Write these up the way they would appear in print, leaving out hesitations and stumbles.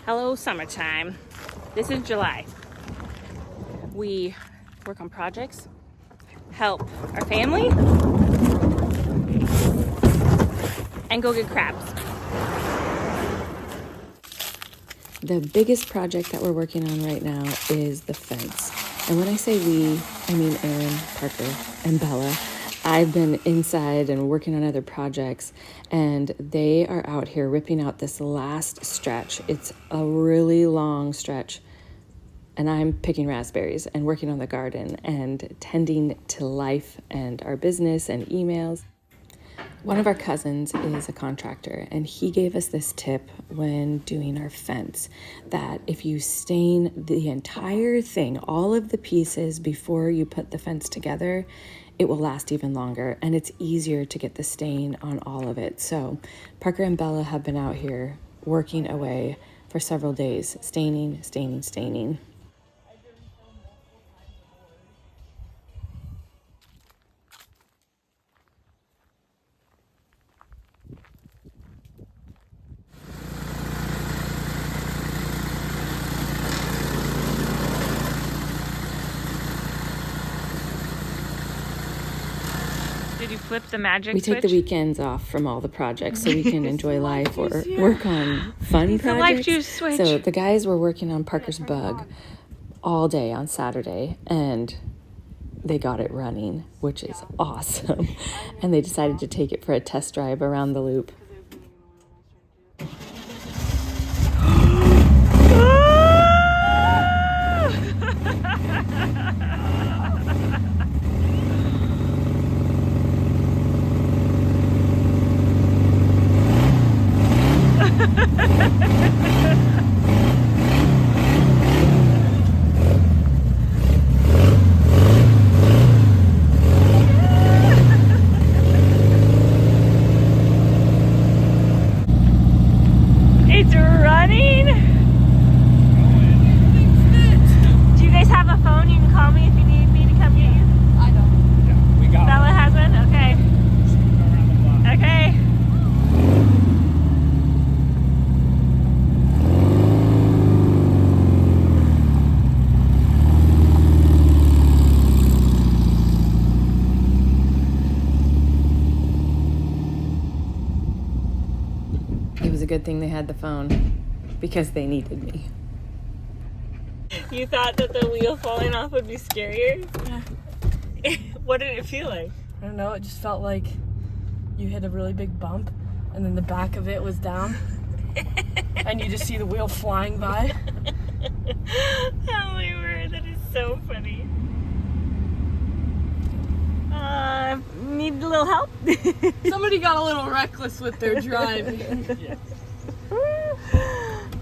Hello, summertime. This is July. We work on projects, help our family, and go get crabs. The biggest project that we're working on right now is the fence. And when I say we, I mean Aaron, Parker, and Bella. I've been inside and working on other projects, and they are out here ripping out this last stretch. It's a really long stretch, and I'm picking raspberries and working on the garden and tending to life and our business and emails. One of our cousins is a contractor, and he gave us this tip when doing our fence, that if you stain the entire thing, all of the pieces before you put the fence together, it will last even longer, and it's easier to get the stain on all of it. So Parker and Bella have been out here working away for several days, staining. Did you flip the magic We switch? take the weekends off from all the projects so we can enjoy life or work on fun projects. life juice switch. So the guys were working on Parker's bug all day on Saturday, and they got it running, which is awesome. And they decided to take it for a test drive around the loop. It's running. Do you guys have a phone? You can call me if you need me to come get you. I don't. Yeah, we got Bella has one? Okay. around the block. Okay. It was a good thing they had the phone because they needed me. You thought that the wheel falling off would be scarier? Yeah. What did it feel like? I don't know. It just felt like you hit a really big bump, and then the back of it was down, and you just see the wheel flying by. Oh my word, that is so funny. Need a little help? Somebody got a little reckless with their driving. Yes.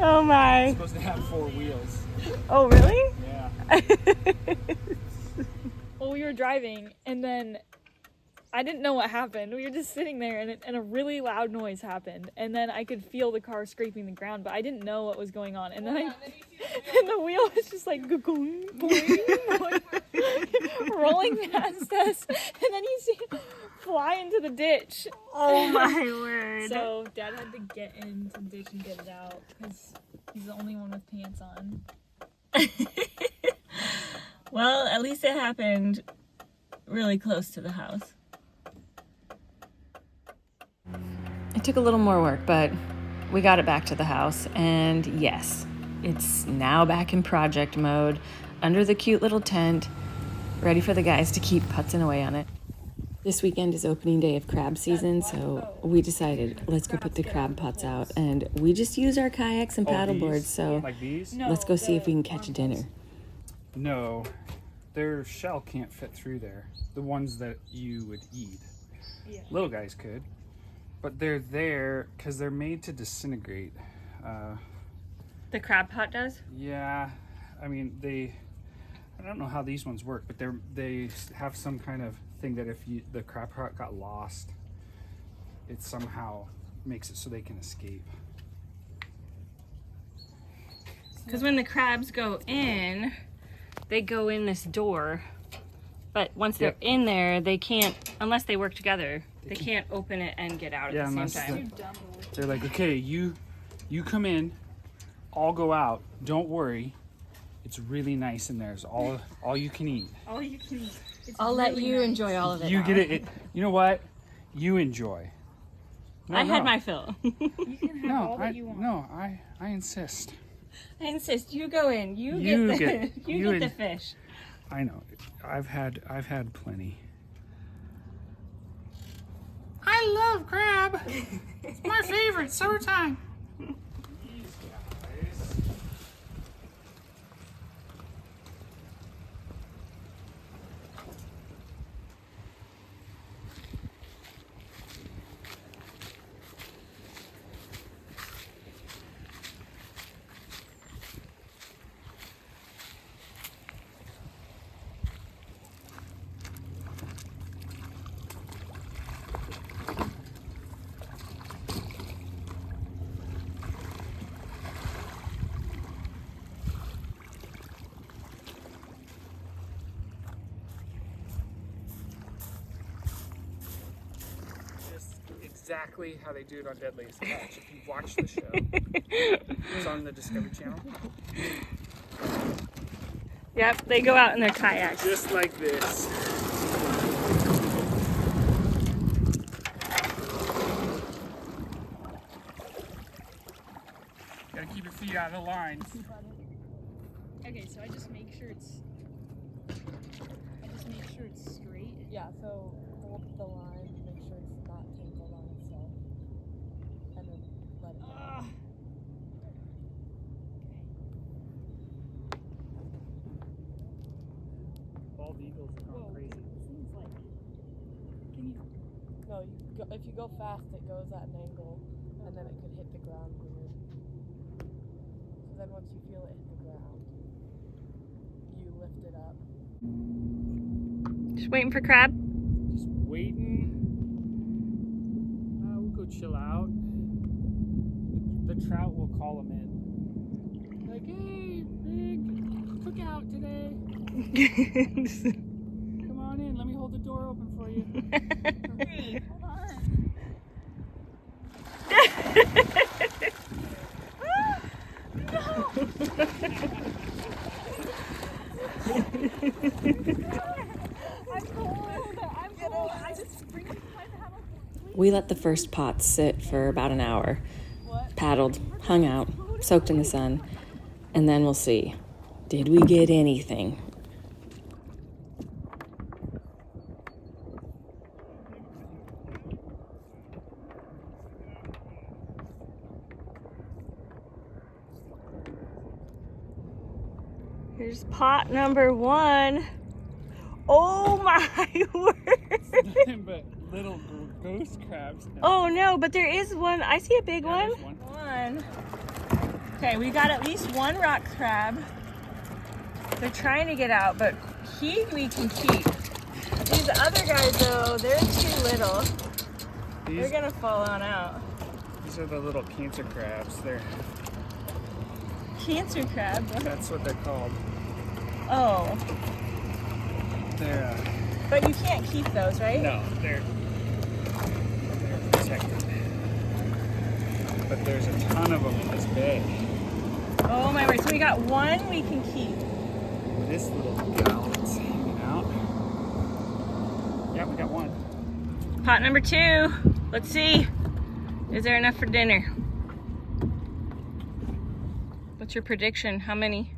Oh my. It's supposed to have 4 wheels. Oh really? Yeah. Well, we were driving, and then I didn't know what happened. We were just sitting there, and a really loud noise happened, and then I could feel the car scraping the ground, but I didn't know what was going on. And then and the wheel was just like going, rolling past us, and then you see it fly into the ditch. Oh my word. So Dad had to get into the ditch and get it out because he's the only one with pants on. Well, at least it happened really close to the house. It took a little more work, but we got it back to the house, and yes, it's now back in project mode, under the cute little tent, ready for the guys to keep putzing away on it. This weekend is opening day of crab season, so we decided let's go put the crab pots out, and we just use our kayaks and paddleboards, so Like these? let's go see if we can catch a dinner. No, their shell can't fit through there. The ones that you would eat. Yeah. Little guys could. But they're there because they're made to disintegrate. The crab pot does? Yeah, I mean, I don't know how these ones work, but they have some kind of thing that if the crab pot got lost, it somehow makes it so they can escape. Because when the crabs go in, they go in this door. But once they're in there, they can't, unless they work together, they can't open it and get out at the same time. They're like, okay, you come in, all go out. Don't worry. It's really nice in there. It's all you can eat. All you can eat. I'll let you enjoy all of it. You now. get it. You know what? You enjoy. No, I had no. my fill. You can have all that you want. No, I insist. I insist. You go in. You get the fish. I know. I've had plenty. I love crab. It's my favorite summertime. These guys. Exactly how they do it on Deadliest Catch. If you've watched the show, it's on the Discovery Channel. Yep, they go out in their kayaks. Just like this. Gotta keep your feet out of the lines. Okay, so I just make sure it's straight. Yeah, so hold the line, make sure it's not tangled on itself, and then let it go. Bald eagles are going crazy. Seems like. Can you? No, if you go fast, it goes at an angle, and then it could hit the ground weird. So then once you feel it hit the ground, you lift it up. Just waiting for crab. Just waiting. We'll go chill out. The trout will call them in. Like, hey, big cookout today. Come on in. Let me hold the door open for you. Hey, hold on. I'm cold. I just bring my hammock. We let the first pots sit for about an hour. Paddled, hung out, soaked in the sun, and then we'll see. Did we get anything? Here's pot number 1. Oh my word! Nothing but little ghost crabs. Oh no, but there is one. I see a big Yeah, one. there's One. Okay, we got at least one rock crab. They're trying to get out, but we can keep. These other guys though, they're too little. They're gonna fall on out. These are the little cancer crabs. Cancer crab. That's what they're called. Oh, They're but you can't keep those, right? no, they're protected. But there's a ton of them in this bay. Oh my word! So we got one we can keep. This little gal that's hanging out. Yeah, we got one. Pot number 2. Let's see. Is there enough for dinner? What's your prediction? How many?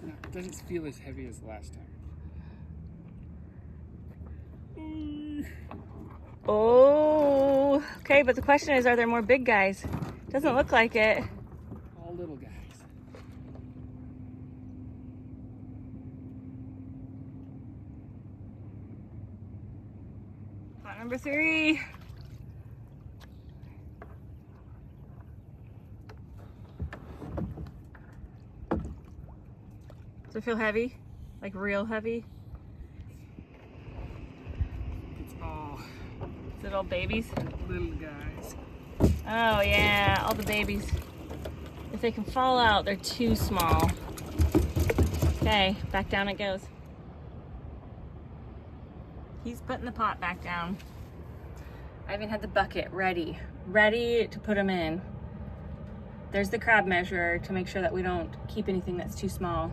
It doesn't feel as heavy as last time. Oh, okay, but the question is, are there more big guys? Doesn't look like it. All little guys. Pot number 3. Does it feel heavy? Like real heavy? It's all Is it all babies? little guys. Oh yeah, all the babies. If they can fall out, they're too small. Okay, back down it goes. He's putting the pot back down. I even had the bucket ready to put him in. There's the crab measurer to make sure that we don't keep anything that's too small.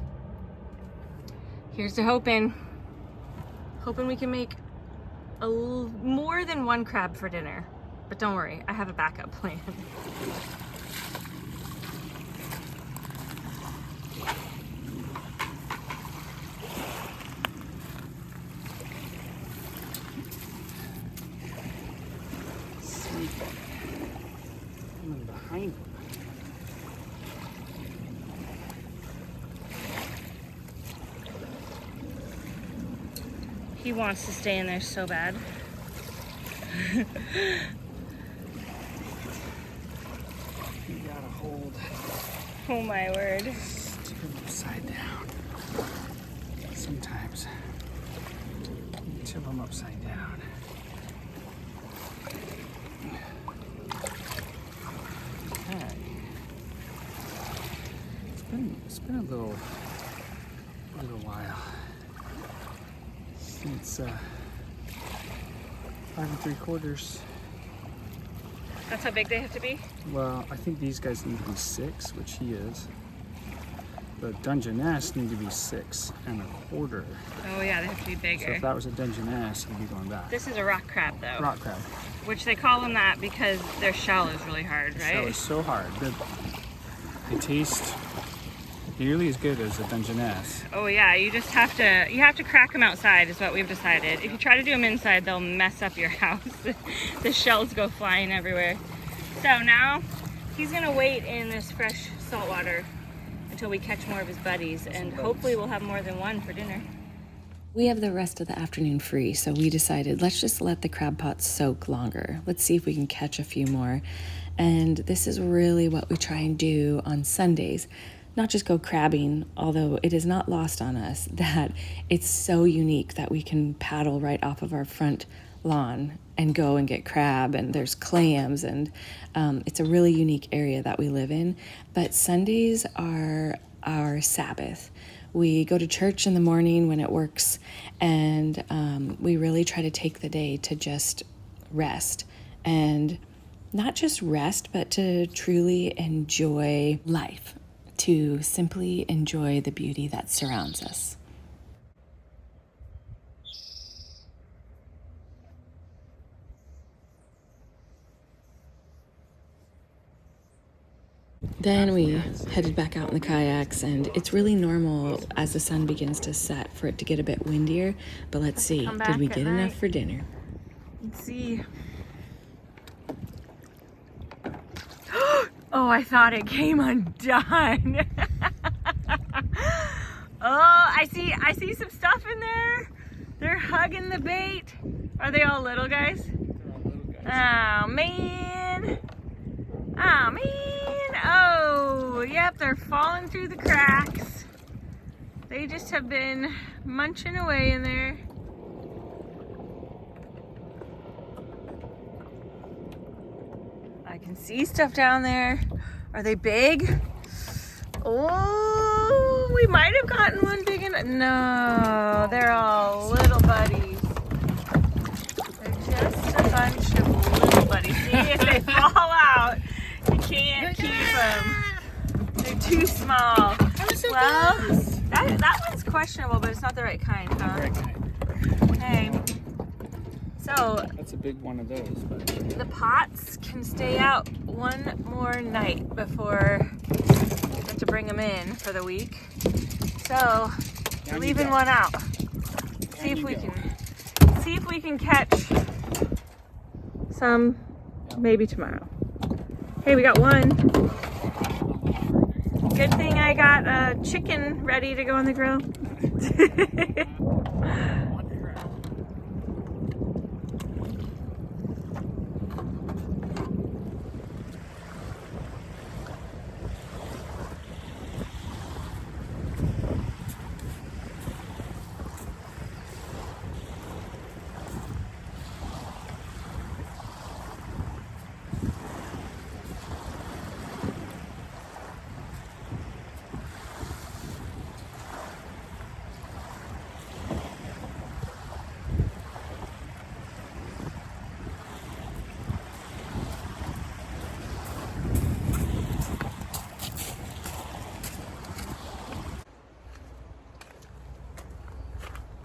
Here's to hoping we can make more than one crab for dinner. But don't worry, I have a backup plan. Coming behind him. He wants to stay in there so bad. You gotta hold. Oh my word. Stick him upside down. Sometimes tip him upside down. Okay. It's been a little while since 5 3/4. That's how big they have to be? Well, I think these guys need to be 6, which he is. The Dungeness need to be 6 1/4. Oh yeah, they have to be So bigger. if that was a Dungeness, he'd be going back. This is a rock crab though. Rock crab. Which they call them that because their shell is really hard, right? Shell is so hard. They taste nearly as good as a Dungeness. Oh yeah, you have to crack them outside is what we've decided. If you try to do them inside, they'll mess up your house. The shells go flying everywhere. So now he's gonna wait in this fresh salt water until we catch more of his buddies, and hopefully we'll have more than one for dinner. We have the rest of the afternoon free, so we decided let's just let the crab pots soak longer. Let's see if we can catch a few more. And this is really what we try and do on Sundays. Not just go crabbing, although it is not lost on us that it's so unique that we can paddle right off of our front lawn and go and get crab, and there's clams, and it's a really unique area that we live in. But Sundays are our Sabbath. We go to church in the morning when it works, and we really try to take the day to just rest, and not just rest, but to truly enjoy life, to simply enjoy the beauty that surrounds us. Then we headed back out in the kayaks, and it's really normal as the sun begins to set for it to get a bit windier. But let's see, Come did back we at get night. enough for dinner? Let's see. Oh, I thought it came undone. Oh, I see some stuff in there. They're hugging the bait. Are they all little guys? They're all little guys. Oh man. Oh man. Oh, yep, they're falling through the cracks. They just have been munching away in there. I can see stuff down there. Are they big? Oh, we might have gotten one big enough. No, they're all little buddies. They're just a bunch of little buddies. See, if they fall out, you can't keep them. They're too small. Well, that one's questionable, but it's not the right kind, huh? Very kind. Okay. So That's a big one of those, but the pots can stay out one more night before we have to bring them in for the week. So we're you leaving go. one out. See Down if you we go. can catch some maybe tomorrow. Hey, we got one. Good thing I got a chicken ready to go on the grill.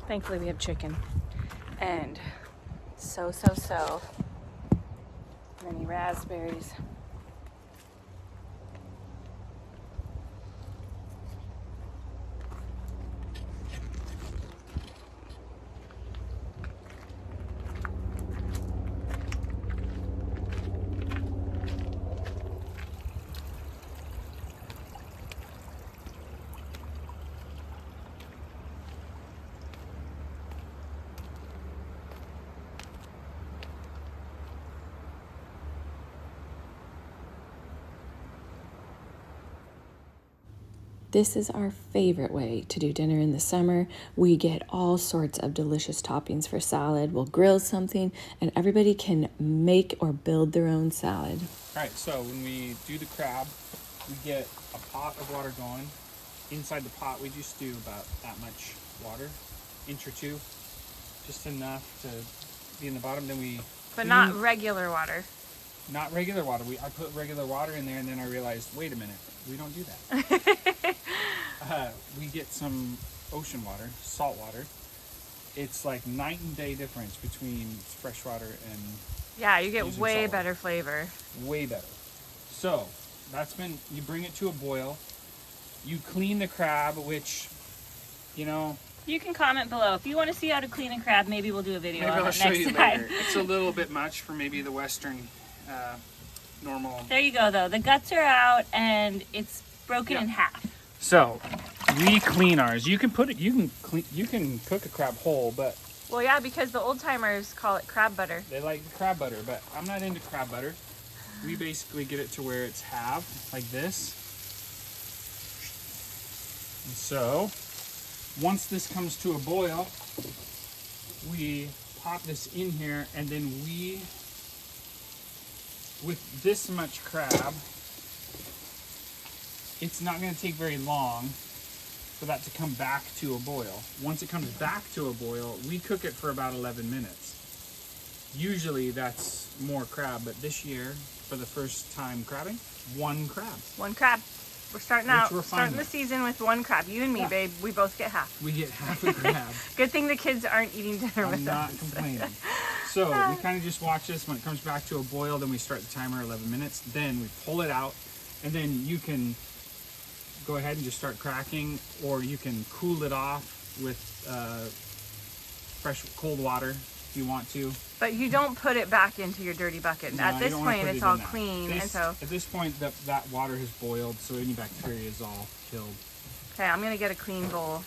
Thankfully we have chicken. And so many raspberries. This is our favorite way to do dinner in the summer. We get all sorts of delicious toppings for salad. We'll grill something and everybody can make or build their own salad. All right, so when we do the crab, we get a pot of water going. Inside the pot, we just do about that much water, inch or two, just enough to be in the bottom. Then we But not regular water. Not regular water. I put regular water in there, and then I realized, wait a minute, we don't do that. We get some ocean water, salt water. It's like night and day difference between fresh water and Yeah, you get using way salt better flavor. water. Way better. So you bring it to a boil. You clean the crab, which, you know. You can comment below. If you want to see how to clean a crab, maybe we'll do a video Maybe on I'll it show next you time. later. It's a little bit much for maybe the Western normal. There you go, though. The guts are out and it's broken in half. So we clean ours. You can put it. You can cook a crab whole, but Well, yeah, because the old timers call it crab butter. they like the crab butter. But I'm not into crab butter. We basically get it to where it's halved like this. And so once this comes to a boil, we pop this in here, and then with this much crab, it's not going to take very long for that to come back to a boil. Once it comes back to a boil, we cook it for about 11 minutes. Usually that's more crab, but this year, for the first time crabbing, one crab. One crab. We're starting Which out, we're fine starting the with. season with one crab. You and me, babe, we both get half. We get half a crab. Good thing the kids aren't eating dinner I'm with not us. complaining. So we kind of just watch this. When it comes back to a boil, then we start the timer 11 minutes. Then we pull it out, and then you can go ahead and just start cracking, or you can cool it off with fresh cold water if you want to. But you don't put it back into your dirty bucket. No, At you this don't wanna point, put it's it all in that. clean, and so. At this point, that water has boiled, so any bacteria is all killed. Okay, I'm gonna get a clean bowl.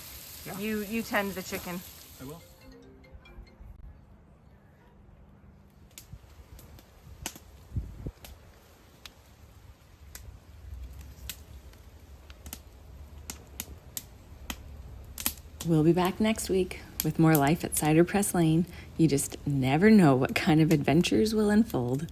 Yeah. You tend the chicken. I will. We'll be back next week with more life at Ciderpress Lane. You just never know what kind of adventures will unfold.